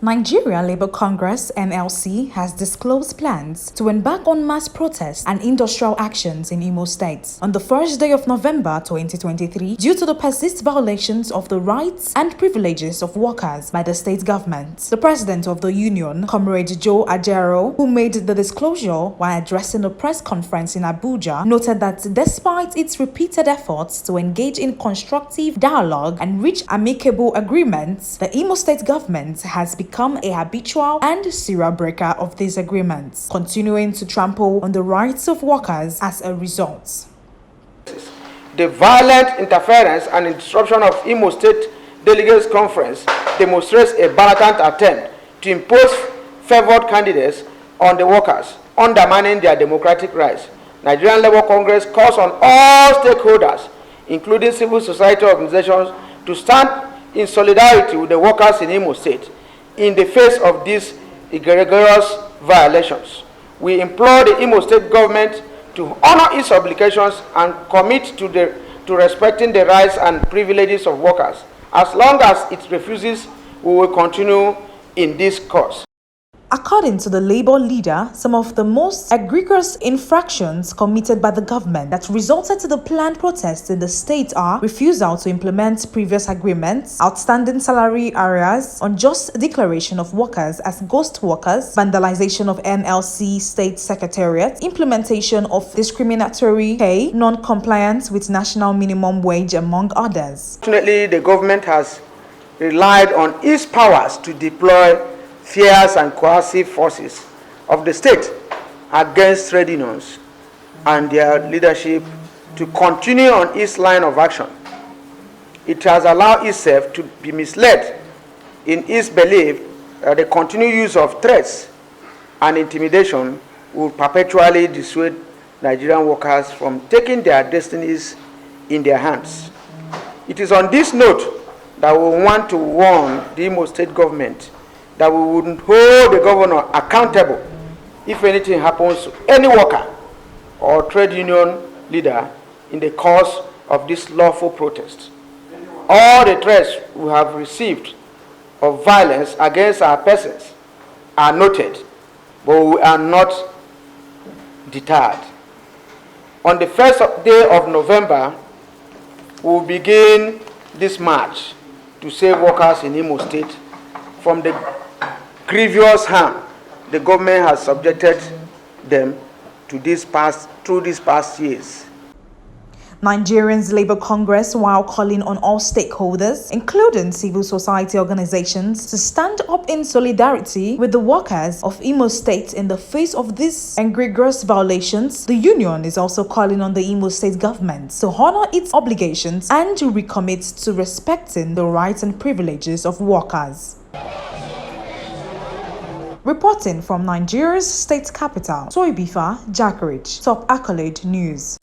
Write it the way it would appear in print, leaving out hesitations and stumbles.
Nigeria Labour Congress (NLC) has disclosed plans to embark on mass protests and industrial actions in Imo State on the first day of November 2023 due to the persist violations of the rights and privileges of workers by the state government. The president of the union, Comrade Joe Ajearo, who made the disclosure while addressing a press conference in Abuja, noted that despite its repeated efforts to engage in constructive dialogue and reach amicable agreements, the Imo State Government has become a habitual and serial breaker of these agreements, continuing to trample on the rights of workers as a result. The violent interference and disruption of Imo State Delegates Conference demonstrates a blatant attempt to impose favored candidates on the workers, undermining their democratic rights. Nigerian Labour Congress calls on all stakeholders, including civil society organizations, to stand in solidarity with the workers in Imo State in the face of these egregious violations. We implore the Imo State Government to honor its obligations and commit to respecting the rights and privileges of workers. As long as it refuses, we will continue in this course. According to the Labour leader, some of the most egregious infractions committed by the government that resulted to the planned protests in the state are refusal to implement previous agreements, outstanding salary arrears, unjust declaration of workers as ghost workers, vandalization of NLC State Secretariat, implementation of discriminatory pay, non-compliance with national minimum wage, among others. Fortunately, the government has relied on its powers to deploy fierce and coercive forces of the state against trade unions and their leadership to continue on its line of action. It has allowed itself to be misled in its belief that the continued use of threats and intimidation will perpetually dissuade Nigerian workers from taking their destinies in their hands. It is on this note that we want to warn the Imo State Government that we wouldn't hold the governor accountable if anything happens to any worker or trade union leader in the course of this lawful protest. All the threats we have received of violence against our persons are noted, but we are not deterred. On the first day of November, we will begin this march to save workers in Imo State from the grievous harm the government has subjected them to through these past years. Nigerians Labour Congress, while calling on all stakeholders, including civil society organizations, to stand up in solidarity with the workers of Imo State in the face of these egregious violations, the union is also calling on the Imo State Government to honor its obligations and to recommit to respecting the rights and privileges of workers. Reporting from Nigeria's state capital, Soibifa, Jackridge, Top Accolade News.